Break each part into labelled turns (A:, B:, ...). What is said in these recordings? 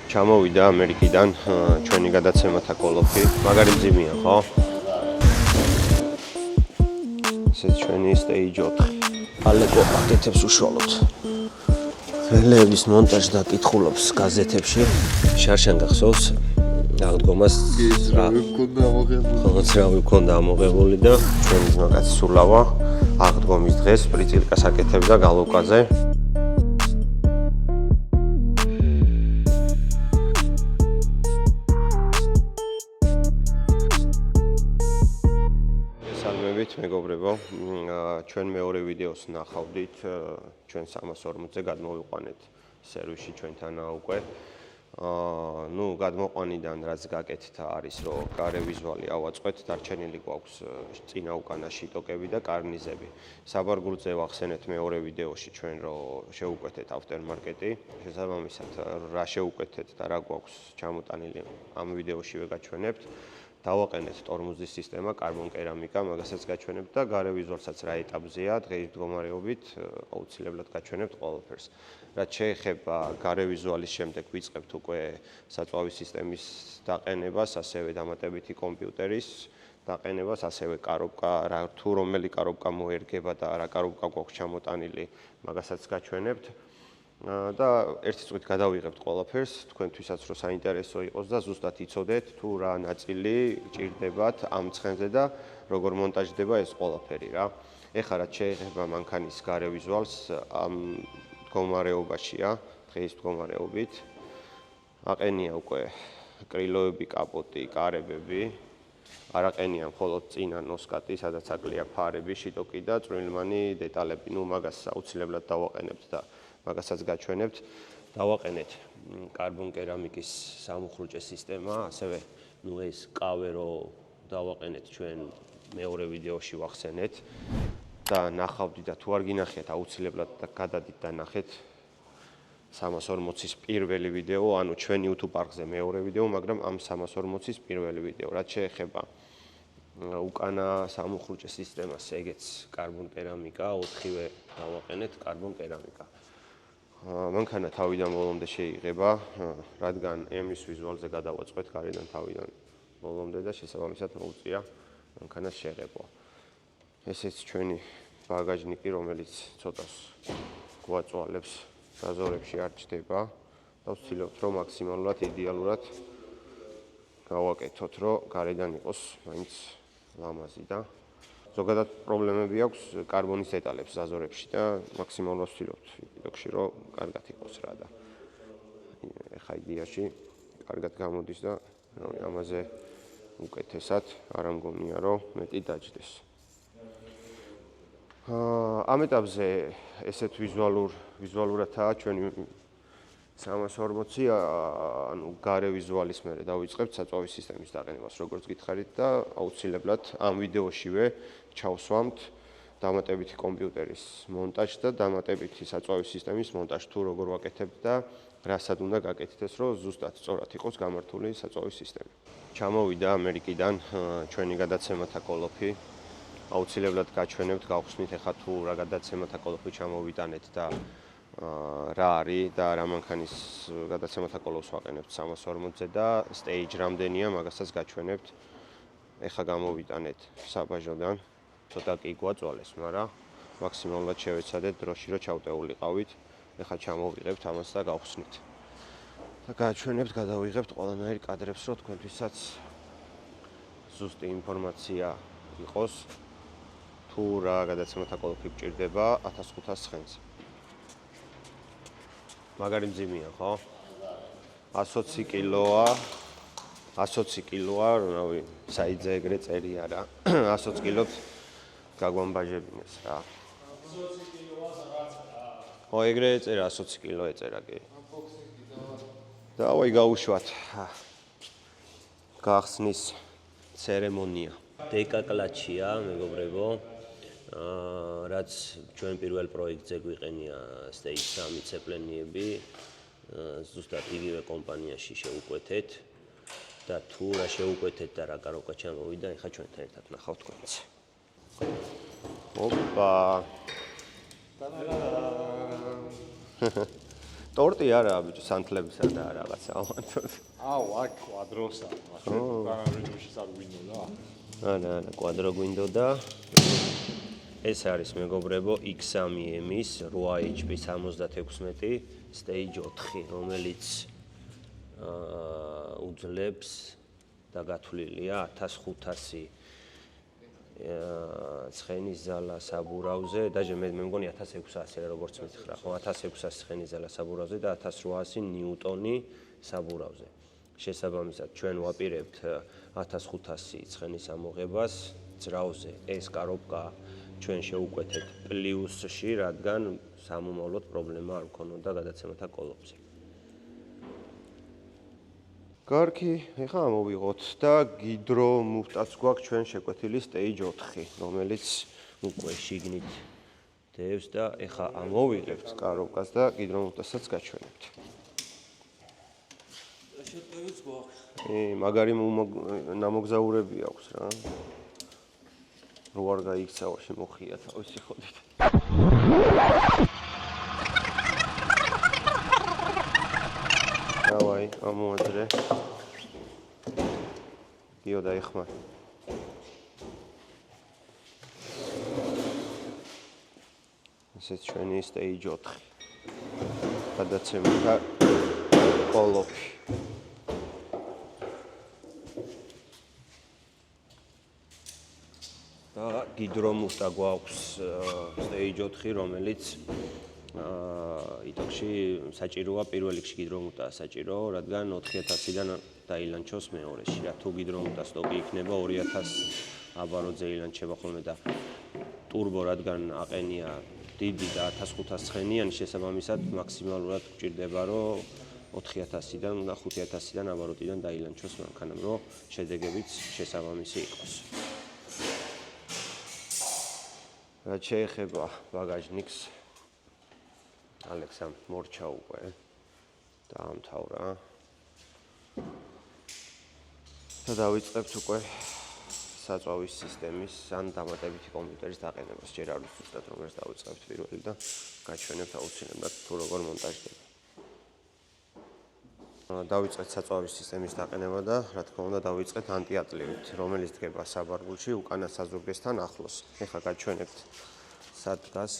A: ჩამოვიდა ამერიკიდან ჩვენი გადაცემათა კოლოფი. მაგარი ძიმია, ხო? ეს ჩვენი stage 4. ალეკო აკეთებს უშუალოდ. ველების მონტაჟს და კითხულობს გაზეთებში. შარშან გახსოვს აღდგომას ხონძრავი მქონდა ამოღებული და ჩვენი მაგაც სულავა აღდგომის დღეს პრიცილკას აკეთებდა გალოკაზე. მეგობრებო, ჩვენ მეორე ვიდეოს ნახავდით, ჩვენ 340-ზე გადმოვიყვანეთ სერვისში ჩვენთანაა უკვე. გადმოყვანიდან რაც გაკეთდა არის, რომ გარე ვიზუალი ავაწყეთ, დარჩენილი გვაქვს წინა უკანა შიტოკები და კარნიზები. საბარგულზე ვახსენეთ მეორე ვიდეოში ჩვენ რომ შევუკვეთეთ ავტომარკეტი, შესაბამისად რა შევუკვეთეთ და რა გვაქვს ჩამოტანილი ამ ვიდეოშივე გაჩვენებთ. დავაყენეთ ტორმუზის სისტემა, კარბონ კერამიკა, მაგასაც გაჩვენებთ და გარე ვიზუალსაც რა ეტაპზეა, დღის მდგომარეობით აუცილებლად გაჩვენებთ ყველაფერს. რაც შეეხება გარე ვიზუალის შემდეგ ვიწყებთ უკვე საწვავის სისტემის დაყენებას, ასევე დამატებითი კომპიუტერის დაყენებას, ასევე კარობკა, თუ რომელი კარობკა მოერგება და რა კარობკა გვაქვს ჩამოტანილი, მაგასაც გაჩვენებთ. და ერთი წუთით გადავიღებთ ყველაფერს, თქვენთვისაც რომ საინტერესო იყოს და ზუსტად იცოდეთ თუ რა ნაწილი ჭირდებათ ამ ცხენზე და როგორ მონტაჟდება ეს ყველაფერი რა. ეხლა რაც შეეხება მანქანის გარე ვიზუალს ამ მდგომარეობაშია, დღის მდგომარეობით. აყენია უკვე კრილოები, კაპოტი, კარებები. არ აყენია მხოლოდ წინა ნოსკატი, სადაც აკლია ფარები, შიტოკი და წვრილმანი დეტალები. მაგას აუცილებლად დავაყენებთ და მაგასაც გაჩვენებთ. დავაყენეთ კარბონ კერამიკის სამუხრუჭე სისტემა, ასევე ეს კავე რო დავაყენეთ ჩვენ მეორე ვიდეოში ვახსენეთ და ნახავდით და თუ არ გინახეთ აუცილებლად და გადადით და ნახეთ 340-ის პირველი ვიდეო, ანუ ჩვენ YouTube არხზე მეორე ვიდეო, მაგრამ ამ 340-ის პირველი ვიდეო. რაც შეეხება უკანა სამუხრუჭე სისტემას, ეგეც კარბონ კერამიკა, 4-ვე დავაყენეთ კარბონ კერამიკა. მანქანა თავიდან ბოლომდე შეიღება, რადგან ემის ვიზუალზე გადავაწყეთ გარედან თავიდან ბოლომდე და შესაბამისად მოუწია მანქანას შეღებვა. ესეც ჩვენი ბაგაჟნიკი, რომელიც ცოტას გვაწვალებს, ზაზორებში არ ჩდება და ვცდილობთ რომ მაქსიმალურად იდეალურად გავაკეთოთ, რომ გარედან იყოს მაინც ლამაზი და ზოგადად პრობლემები აქვს კარბონის დეტალებს ზაზორებში და მაქსიმალურად ვცდილობთ ვიდეოში რომ კარგად იყოს რა და ეხა იდეაში კარგად გამოდის და ამაზე უკეთესად არ ამგონია რომ მეტი დაჯდეს. ამ ეტაპზე ესეთ ვიზუალურადაა ჩვენი 340, ანუ გარე ვიზუალის მერე დავიწყებთ საწვავის სისტემის დაყენებას, როგორც გითხარით და აუცილებლად ამ ვიდეოშივე ჩავსვამთ დამატებითი კომპიუტერის მონტაჟს და დამატებითი საწვავის სისტემის მონტაჟს, თუ როგორ ვაკეთებთ და რასად უნდა გაკეთდეს, რომ ზუსტად სწორად იყოს გამართული საწვავის სისტემა. ჩამოვიდა ამერიკიდან ჩვენი გადაცემათა კოლოფი. აუცილებლად გაჩვენებთ, გავხსნით ეხლა თუ რა გადაცემათა კოლოფი ჩამოვიტანეთ და რა არის და რა მანქანის გადაცემათა კოლოფს ვაყენებთ 340-ზე და stage რამდენია, მაგასაც გაჩვენებთ. ეხლა გამოვიტანეთ საბაჟოდან. ცოტა კი გვაწვალეს, მაგრამ მაქსიმალურად შევეცადეთ დროში რომ ჩავტეულიყავით. ეხლა ჩამოვიღებთ ამას და გავხსნით. და გაჩვენებთ, გადავიღებთ ყველანაირ კადრებს, რომ თქვენთვისაც ზუსტი ინფორმაცია იყოს, თუ რა გადაცემათა კოლოფი გჭირდება 1500 ცხენს. მაგარი მძიმეა, ხო? 120 კილოა. 120 კილოა, რავი, საიძე ეგრე წერია რა. 120 კილოთ გაგვამბაჟებინეს რა. 120 კილოა რაღაცა. ხო, ეგრე ეწერა 120 კილო ეწერა კი. დავაი გაუშვათ. გახსნის ცერემონია. დეკაკლაჩია, მეგობრებო. რაც ჩვენ პირველ პროექტზე გვიყენია stage 3 ცეპლენიები, ზუსტად იგივე კომპანიაში შევუკვეთეთ და თუ რა შევუკვეთეთ და რა კაროკა ჩამოვიდა, ეხლა ჩვენთან ერთად ნახავთ თქვენც. ოპა. ტორტი არა ბიჭო, სანთლებისა და რაღაცა ამათო.
B: აუ, აქ კვადროსა, მაგრამ უკანარენოში სად გვინდოდა?
A: არა, კვადრო გვინდოდა. ეს არის მეგობრებო X3M-ის 8HP 76 stage 4, რომელიც უძლებს და გათვლილია 1500 ცხენის ძალა საბურავზე, დაჟე მე მგონი 1600 როგორც მითხრა, ხო 1600 ცხენის ძალა საბურავზე და 1800 ნიუტონი საბურავზე. შესაბამისად, ჩვენ ვაპირებთ 1500 ცხენის ამოღებას ძრავზე. ეს კარობკა ჩვენ შევუკვეთეთ პლუსში, რადგან სამომავლოდ პრობლემა არ მქონოდა გადაცემათა კოლოფზე. კარგი, ეხლა ამოვიღოთ და გიდრომუფტაც გვაქვს ჩვენ შეკვეთილი stage 4, რომელიც უკვე შიგნით დევს და ეხლა ამოვიღებთ კარობკას და გიდრომუფტასაც გაჩვენებთ.
B: შეტყევიც გვაქვს.
A: მაგარი ნამოგზაურები აქვს რა. რო არ გაიქცავა შემოხია თავისი ხოდით. დავაი, ამოაძრე. გიო დაიხმარ. ესეც ჩვენი stage 4. გადაცემათა კოლოფი. და გიდრომუფტა გვაქვს stage 4, რომელიც იტოქში საჭიროა პირველ რიგში გიდრომუფტა საჭირო, რადგან 4000-დან დაილანჩოს მეორეში. რა თუ გიდრომუფტა სტოკი იქნება 2000 აბაროძე ილანჩება ხოლმე და ტურბო რადგან აყენია დიდი და 1500 ცხენიანი, შესაბამისად მაქსიმალურად გვჭირდება რომ 4000-დან და 5000-დან აბაროტიდან დაილანჩოს მანქანამ, რომ შედეგებიც შესაბამისი იყოს. რაც შეეხება ბაგაჟნიკს, ალექსამ მორჩა უკვე დაამთავრა და დავიწყებთ უკვე საწვავის სისტემის ან დამატებითი კომპიუტერის დაყენებას. ჯერ არ ვუსწრებთ რომელს დავიწყებთ პირველი და გაჩვენებთ აუცილებლად თუ როგორ მონტაჟდება. დავიწყეთ საწვავის სისტემის დაყენება და რა თქმა უნდა დავიწყეთ ანტიატლივით, რომელიც დგება საბარგულში უკანა საზურგესთან ახლოს. ეხლა გაჩვენებთ სად დგას.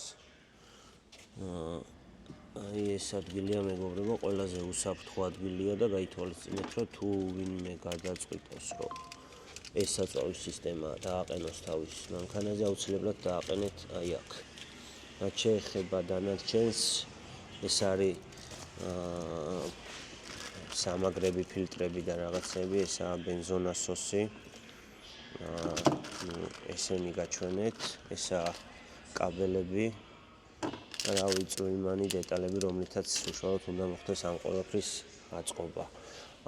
A: აი ეს ადგილია მეგობრებო, ყველაზე უსაფრთხო ადგილია და გაითვალისწინეთ, რომ თუ ვინმე გადაწყვიტოს, რომ ეს საწვავის სისტემა დააყენოს თავის მანქანაზე, აუცილებლად დააყენეთ აი აქ. რაც შეეხება დანარჩენს, ეს არის სამაგრები, ფილტრები და რაღაცები, ესაა ბენზონასოსი. ესენი გაჩვენეთ, ესაა კაბელები. რა ვიწვიმანი დეტალები, რომლითაც უშუალოდ უნდა მოხდეს ამ ყველაფრის აწყობა.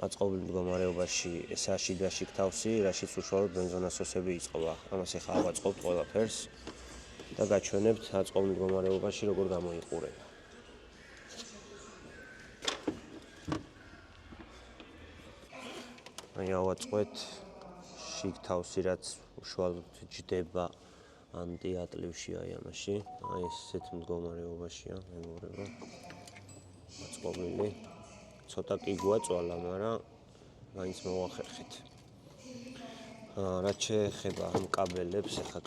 A: აწყობილ მდგომარეობაში ესაა შიგა-შიგ თავსი, რაშიც უშუალოდ ბენზონასოსები იწყობა. ამას ეხლა ავაწყობთ ყველაფერს და გაჩვენებთ აწყობილ მდგომარეობაში როგორ გამოიყურება. აი ავაწყოთ შიგ თავსი, რაც უშუალოდ ჯდება ანტიატლივში აი ამაში. აი ესეთ მდგომარეობაშია მეგობრებო. აწყობილი. ცოტა კი გვაწვალა, მაგრამ მაინც მოვახერხეთ. რაც შეეხება ამ კაბელებს, ეხლა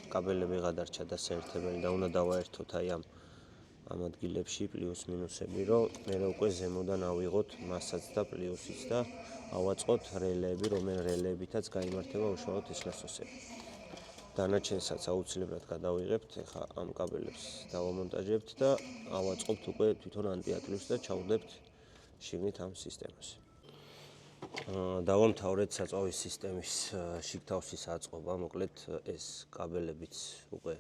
A: კაბელები გადარჩა და საერთებელი და უნდა დავაერთოთ აი ამ ადგილებში პლუს მინუსები, რომ მე უკვე ზემოდან ავიღოთ მასაც და პლუსიც და ავაწყოთ რელეები, რომელ რელეებითაც გაიმართება უშუალოდ ეს ნასოსები. დანარჩენსაც აუცილებლად გადავიღებთ, ეხლა ამ კაბელებს დავამონტაჟებთ და ავაწყობთ უკვე თვითონ ანტიატლივს და ჩავდებთ შიგნით ამ სისტემას. დავამთავრეთ საწვავის სისტემის შიგ თავსის აწყობა, მოკლედ ეს კაბელებიც უკვე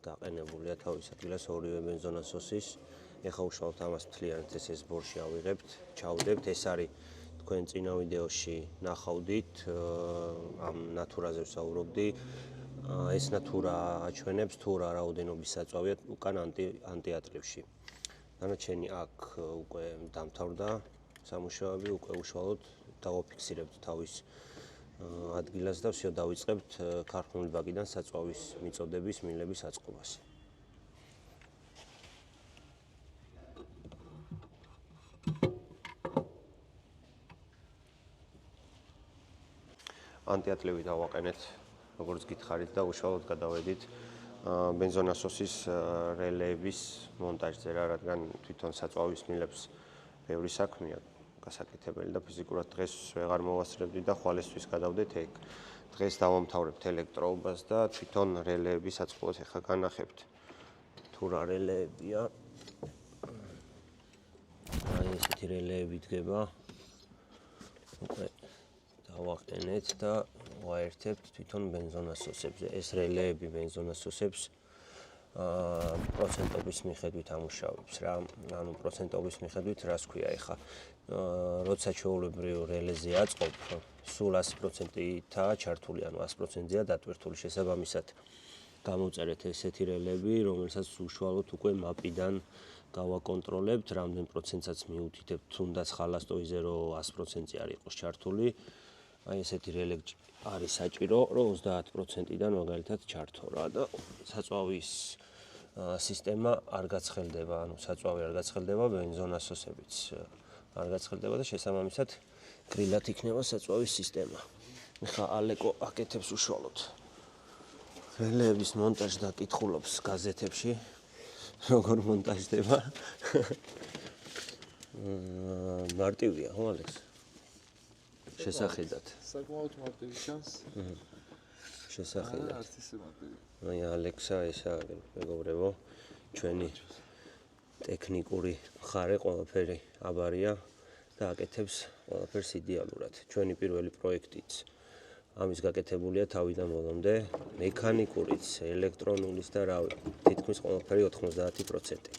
A: დაყენებულია თავის ადგილას ორივე ბენზონასოსის. ეხლა უშუალოდ ამას მთლიანად ეს ბორში ავიღებთ, ჩავდებთ. ეს არის თქვენ წინა ვიდეოში ნახავდით, ამ ნატურაზე ვსაუბრობდი. ეს ნატურა აჩვენებს თუ რა რაოდენობის საწვავია უკან ანტიატლივში. დანარჩენი აქ უკვე დამთავრდა სამუშაოები, უკვე უშუალოდ დავაფიქსირებთ თავის ადგილას და ვсё დავიწყებთ ქარხნული ბაკიდან საწვავის მიწოდების მილების აწყობას. ანტიატლევი დავაყენეთ, როგორც გითხარით და უშუალოდ გადავედით ბენზონასოსის რელეების მონტაჟზე რა, რადგან თვითონ საწვავის მილებს ბევრი საქმეა გასაკეთებელი და ფიზიკურად დღეს ვეღარ მოვასწრებდი და ხვალესთვის გადავდეთ ეგ. დღეს დავამთავრებთ ელექტროობას და თვითონ რელეების საწყობად ახლა განახებთ. თუ რა რელეებია. აი ესეთი რელეები დგება. უკვე დავაყენეთ და ვაერთებთ თვითონ ბენზონასოსებზე. ეს რელეები ბენზონასოსებს პროცენტობის მიხედვით ამუშავებს რა. ანუ პროცენტობის მიხედვით რას ქვია ეხა. როცა ჩვეულებრივ რელეზე აწყობ, სულ 100%-ითაა ჩართული, ანუ 100%-ია დატვირთული. შესაბამისად, გამოვწერეთ ესეთი რელეები, რომელსაც უშუალოდ უკვე მაპიდან გავაკონტროლებთ, რამდენ პროცენტსაც მიუთითებთ, თუნდაც ხალასტოიზე რომ 100%-ი არ იყოს ჩართული. აი ესეთი რელე არის საჭირო, რომ 30%-დან მაგალითად ჩართო რა და საწვავის სისტემა არ გაცხელდება, ანუ საწვავი არ გაცხელდება, ბენზონასოსებიც არ გაცხელდება და შესაბამისად გრილად იქნება საწვავის სისტემა. ეხლა ალეკო აკეთებს უშუალოდ რელეების მონტაჟს და კითხულობს გაზეთებში, როგორ მონტაჟდება. მარტივია, ხო ალექს? შესახედად.
C: საკმაოდ მარტივი ჩანს.
A: შესახედად.
C: არც ისე მარტივი.
A: აი ალექსა ესა მეგობრებო, ჩვენი ტექნიკური მხარე ყველაფერი აბარია და აკეთებს ყველაფერს იდეალურად. ჩვენი პირველი პროექტიც ამის გაკეთებულია თავიდან ბოლომდე, მექანიკურიც, ელექტრონულის და რავი, თითქმის ყველაფერი 90%.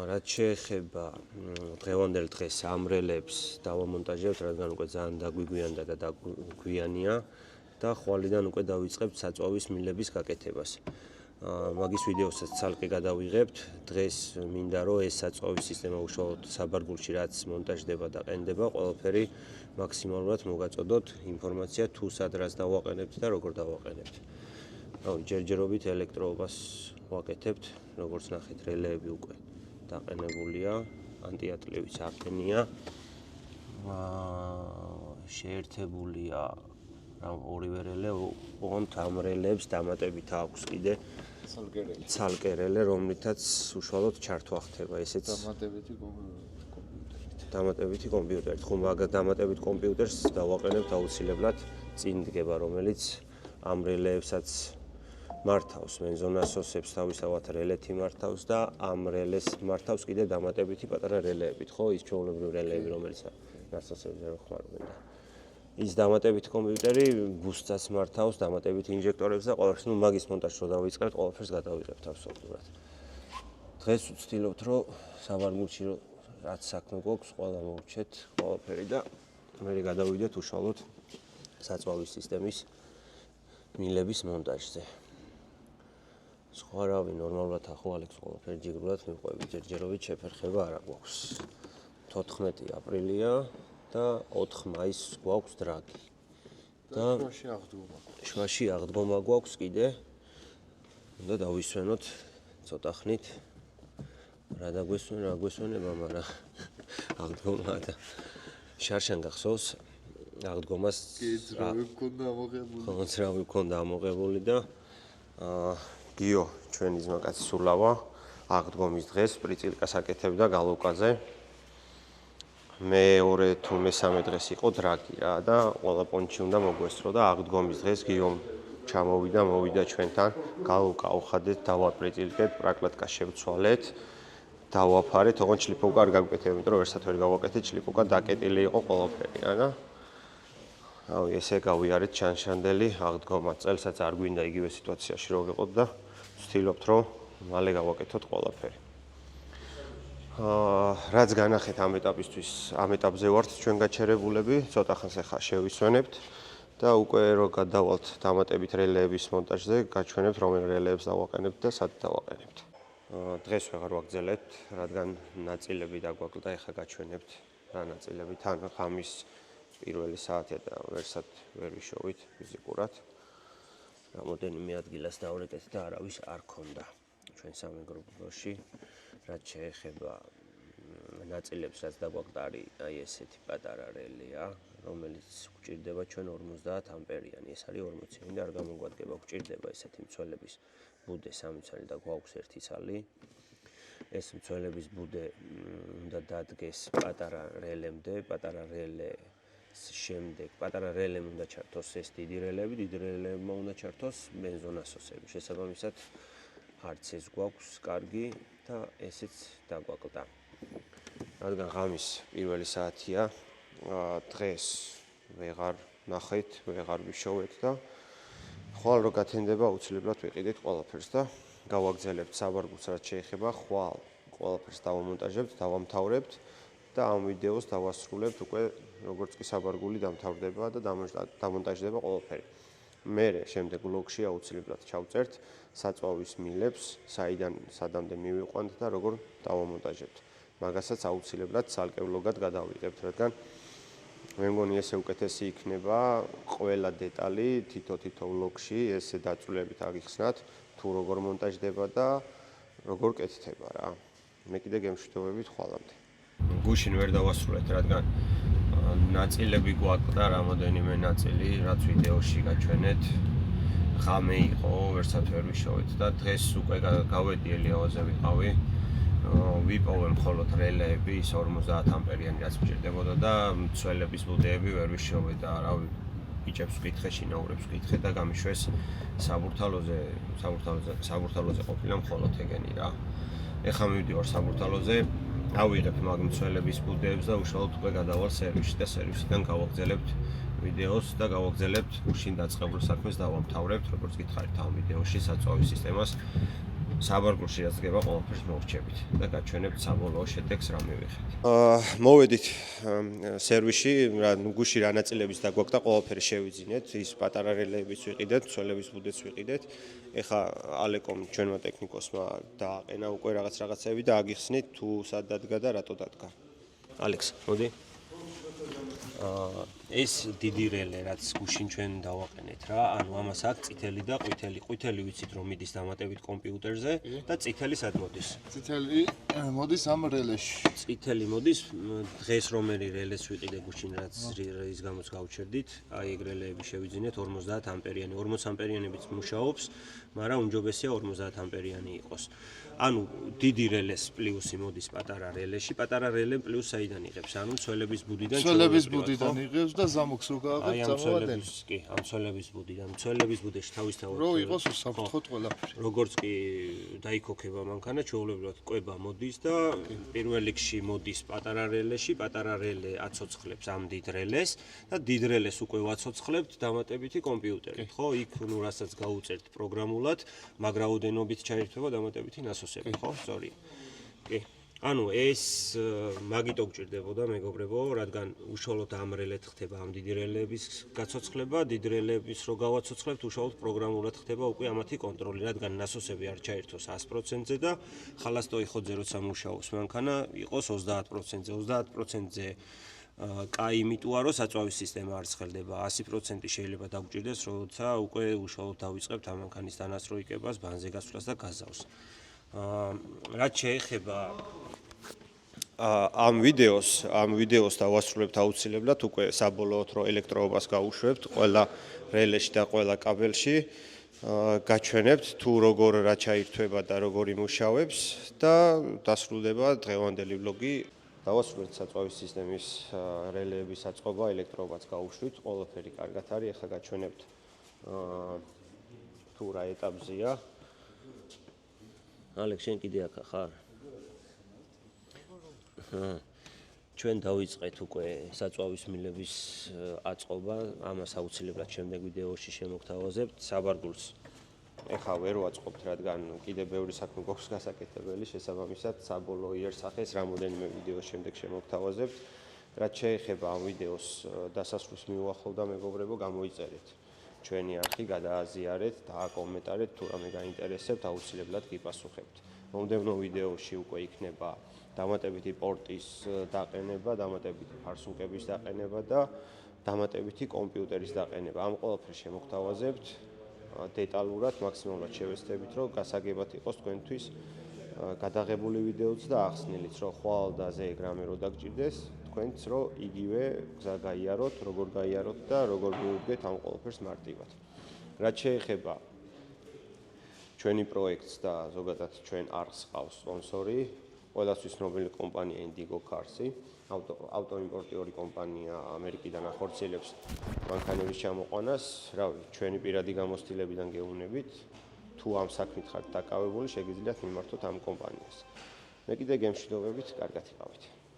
A: რაც შეეხება დღევანდელ დღეს ამ რელეებს დავამონტაჟებთ, რადგან უკვე ძალიან დაგვიგვიანდა და დაგვიანია და ხვალიდან უკვე დავიწყებთ საწვავის მილების გაკეთებას. მაგის ვიდეოსაც ცალკე გადავიღებთ. დღეს მინდა რომ ეს საწვავის სისტემა უშუალოდ საბარგულში რაც მონტაჟდება და ყენდება, ყველაფერი მაქსიმალურად მოგაწოდოთ ინფორმაცია თუ სად რას დავაყენებთ და როგორ დავაყენებთ. ჯერჯერობით ელექტროობას ვაკეთებთ, როგორც ნახეთ, რელეები უკვე დაყენებულია, ანტიატლევის აყენია. შეერთებულია ორივე რელე, ოღონდ ამ რელეებს დამატებით აქვს კიდე ცალკე რელე, რომლითაც უშუალოდ ჩართვა ხდება. ესეც დამატებითი კომპიუტერით. ხომ მაგ დამატებით კომპიუტერს დავაყენებთ აუცილებლად წინ დგება, რომელიც ამ რელეებსაც მართავს, ბენზონასოსებს თავისთავად რელეთი მართავს და ამ რელეს მართავს კიდე დამატებითი პატარა რელეებით, ხო? ის ჩვეულებრივი რელეები, რომელიც ნასოსებზე რო ხმარობენ და ის დამატებითი კომპიუტერი ბუსტსაც მართავს, დამატებითი ინჟექტორებს და ყველაფერს, ну მაგის მონტაჟს რო დავიწყებთ, ყველაფერს გადავიღებთ აბსოლუტურად. დღეს ვცდილობთ, რომ საბარგულში რაც საქმე გვაქვს, ყველა მოვუჩეთ ყველაფერი და მე გადავიდეთ უშუალოდ საწვავის სისტემის მილების მონტაჟზე. სხვა რავი, ნორმალურად ახო ალექს ყველაფერი ჯიგრულად მივყვები, ჯერჯერობით შეფერხება არ გვაქვს. 14 აპრილია და 4 მაისს გვაქვს დრაგი.
C: და შვაში
A: აღდგომა გვაქვს კიდე. უნდა დავისვენოთ ცოტა ხნით. რა დაგვესვენება, მაგრამ აღდგომა და შარშან გახსოვს აღდგომას
C: ძრავი მქონდა ამოღებული.
A: ხო, ძრავი მქონდა ამოღებული და გიო ჩვენი ძმაკაცი სულავა აღდგომის დღეს პრიწილკას აკეთებდა გალუკაზე. მეორე თუ მესამე დღეს იყო დრაგი რა და ყველა პონჩი უნდა მოგვესწრო და აღდგომის დღეს გიომ მოვიდა ჩვენთან, გალუკა ავხადეთ, დავაპრიწილკეთ, პრაკლატკა შევცვალეთ, დავაფარეთ, ოღონდ შლიფოვკა არ გაგვკეთებია, იმიტომ რომ ერთად ვერ გავაკეთეთ, შლიფოვკა დაკეტილი იყო ყველაფერი რა და რავი, ესე გავიარეთ ჩანშანდელი აღდგომა. წელსაც არ გვინდა იგივე სიტუაციაში რო ვიყოთ და ვცდილობთ რომ მალე გავაკეთოთ ყველაფერი. რაც განახეთ ამ ეტაპისთვის, ამ ეტაპზე ვართ ჩვენ გაჩერებულები, ცოტა ხანს ახლა შევისვენებთ და უკვე რო გადავალთ დამატებით რელეების მონტაჟზე, გაჩვენებთ რომელ რელეებს დავაყენებთ და სად დავაყენებთ. დღეს ვეღარ ვაგრძელებთ, რადგან ნაწილები დაგვაკლდა, ახლა გაჩვენებთ რა ნაწილები, თან ღამის პირველი საათია და ვერსად ვერ ვიშოვით ფიზიკურად. რამოდენიმე ადგილას დავრეკეთ და არავის არ ქონდა ჩვენ სამეგრელოში, რაც შეეხება
D: ნაწილებს რაც დაგვაქვს არის აი ესეთი პატარა რელეა, რომელიც გვჭირდება ჩვენ 50 ამპერიანი. ეს არის 40-იანი და არ გამოგვადგება, გვჭირდება ესეთი მცველების ბუდე 3 ცალი და გვაქვს 1 ცალი. ეს მცველების ბუდე უნდა დადგეს პატარა რელემდე, პატარა რელეს შემდეგ პატარა რელემ უნდა ჩართოს ეს დიდი რელები, დიდი რელებმა უნდა ჩართოს ბენზონასოსები. შესაბამისად არც ეს გვაქვს კარგი და ესეც დაგვაკლდა. რადგან ღამის პირველი საათია, დღეს ვეღარ ნახეთ, ვეღარ ვიშოვეთ და ხვალ რო გათენდება აუცილებლად ვიყიდით ყველაფერს და გავაგზავნებთ საბარგულს რაც შეეხება, ხვალ ყველაფერს დავამონტაჟებთ, დავამთავრებთ და ამ ვიდეოს დავასრულებთ უკვე როგორც კი საბარგული დამთავრდება და დამონტაჟდება ყველაფერი. მერე შემდეგ ვლოგში აუცილებლად ჩავწერთ საწვავის მილებს, სადამდე მივიყვანთ და როგორ დავამონტაჟებთ. მაგასაც აუცილებლად ცალკე ვლოგად გადავიღებთ, რადგან მე მგონი ესე უკეთესი იქნება ყველა დეტალი თითო ვლოგში ესე დაწვრილებით აგიხსნათ თუ როგორ მონტაჟდება და როგორ კეთდება რა. მე კიდე გემშვიდობებით ხვალამდე. გუშინ ვერ დავასრულეთ, რადგან ნაწილები გვაკლდა რამოდენიმე ნაწილი, რაც ვიდეოში გაჩვენეთ. ღამე იყო, ვერცად ვერ ვიშოვეთ და დღეს უკვე გავედი ელიავაზე ვიყავი. ვიპოვე მხოლოდ რელეები, ის 50 ამპერიანი რაც მჭირდებოდა და მცველების ბუდეები ვერ ვიშოვე და რავი ბიჭებს ვკითხე, შინაურებს ვკითხე და გამიშვეს საბურთალოზე ყოფილა მხოლოდ ეგენი რა. ეხლა მივდივარ საბურთალოზე, ავიღებ მაგ მცველების ბუდეებს და უშუალოდ უკვე გადავალ სერვისში და სერვისიდან გავაგზავნებთ ვიდეოს და გავაგზავნებთ უშინ დაწყებულ საქმეს დავამთავრებთ, როგორც გითხარით ამ ვიდეოში საწვავის სისტემას. საბარგულში რაც გება ყველაფერს მოვრჩებით და გაჩვენებთ საბოლოო შედეგს რა მივიღეთ. მოვედით სერვისში, გუში რა ნაწილების დაგვაქვს და ყველაფერი შევიძინეთ, ის პატარა რელეებიც ვიყიდეთ, მცველების ბუდეც ვიყიდეთ. ეხლა ალეკომ ჩვენმა ტექნიკოსმა დააყენა უკვე რაღაცები და აგიხსნით თუ სად დადგა და რატო დადგა. ალექს, მოდი. ეს დიდი რელე რაც გუშინ ჩვენ დავაყენეთ რა, ანუ ამას აქვს წითელი და ყვითელი. ყვითელი ვიცით რომ მიდის დამატებით კომპიუტერზე და წითელი სად მოდის?
C: წითელი მოდის ამ რელეში.
D: წითელი მოდის დღეს რომელი რელეს ვიყიდე გუშინ რაც ის გამოც გავჩერდით, აი ეგ რელეები შევიძინეთ 50 ამპერიანი. 40 ამპერიანებიც მუშაობს, მაგრამ უმჯობესია 50 ამპერიანი იყოს. ანუ დიდი რელეს პლუსი მოდის პატარა რელეში, პატარა რელე პლუს საიდან იღებს? ანუ მცველების ბუდიდან
C: იღებს და ზამოქს რო გააკეთებს წამოვადენ.
D: კი, ამ მცველების ბუდიდან. მცველების ბუდეში თავისთავად
C: რო იყოს უსაფრთხოდ ყველაფერი.
D: როგორც კი დაიქოქება მანქანა, ჩვეულებრივად კვება მოდის და პირველ რიგში მოდის პატარა რელეში, პატარა რელე აცოცხლებს ამ დიდ რელეს და დიდ რელეს უკვე ვაცოცხლებთ დამატებითი კომპიუტერით, ხო? იქ ნუ რასაც გაუწერთ პროგრამულად, მაგ რაოდენობით ჩაირთვება დამატებითი ნასოსები, ხო? სწორია. კი. ანუ ეს მაგიტო გჭირდებოდა მეგობრებო, რადგან უშუალოდ ამ რელეთ ხდება ამ დიდი რელების გაცოცხლება, დიდ რელების რო გავაცოცხლებთ, უშუალოდ პროგრამულად ხდება უკვე ამათი კონტროლი, რადგან ნასოსები არ ჩაირთვოს 100%-ზე და ხალასტოიხოძე როცა მუშაობს მანქანა, იყოს 30%-ზე, 30%-ზე კაი იმიტოა, რომ საწვავის სისტემა არ ცხელდება, 100% შეიძლება დაგჭირდეს, როცა უკვე უშუალოდ დავიწყებთ ამ მანქანის დანასწროიკებას, ბანზე გასვლას და გაზავს. რაც შეეხება ამ ვიდეოს დავასრულებთ აუცილებლად უკვე საბოლოოდ რომ ელექტროობას გავუშვებთ ყველა რელეში და ყველა კაბელში გაჩვენებთ თუ როგორ რა ჩაირთვება და როგორ იმუშავებს და დასრულდება დღევანდელი ვლოგი. დავასრულებთ საწვავის სისტემის რელეების აწყობა, ელექტროობაც გავუშვით, ყველაფერი კარგად არის, ახლა გაჩვენებთ თუ რა ეტაპზეა. ალექს, შენ კიდე აქ ხარ? ჩვენ დავიწყეთ უკვე საწვავის მილების აწყობა, ამას აუცილებლად შემდეგ ვიდეოში შემოგთავაზებთ. საბარგულს ეხლა ვერ ვაწყობთ, რადგან კიდე ბევრი საქმე გვაქვს გასაკეთებელი, შესაბამისად საბოლოო იერსახეს რამოდენიმე ვიდეოს შემდეგ შემოგთავაზებთ. რაც შეეხება ამ ვიდეოს დასასრულს მიუახლოვდა მეგობრებო, გამოიწერეთ ჩვენი არხი, გადააზიარეთ, დააკომენტარეთ, თუ რამე გაინტერესებთ, აუცილებლად გიპასუხებთ. მომდევნო ვიდეოში უკვე იქნება დამატებითი პორტის დაყენება, დამატებითი ფარსუნკების დაყენება და დამატებითი კომპიუტერის დაყენება. ამ ყველაფერს შემოგთავაზებთ დეტალურად, მაქსიმალურად შევეცდებით, რომ გასაგებად იყოს თქვენთვის
A: გადაღებული ვიდეოც და ახსნილიც, რომ ხვალ და ზე გრამე რო დაგჭირდეს, თქვენც რომ იგივე გზა გაიაროთ, როგორ გაიაროთ და როგორ მიუდგეთ ამ ყველაფერს მარტივად. რაც შეეხება ჩვენი პროექტს და ზოგადად ჩვენ არხს ყავს სპონსორი, ყველასთვის ცნობილი კომპანია Indigo Cars-ი, ავტოიმპორტიორი კომპანია ამერიკიდან ახორციელებს მანქანების ჩამოყვანას, რავი, ჩვენი პირადი გამოცდილებიდან გეუბნებით, თუ ამ საქმით ხართ დაკავებული, შეგიძლიათ მიმართოთ ამ კომპანიას. მე კიდე გემშვიდობებით, კარგად იყავით.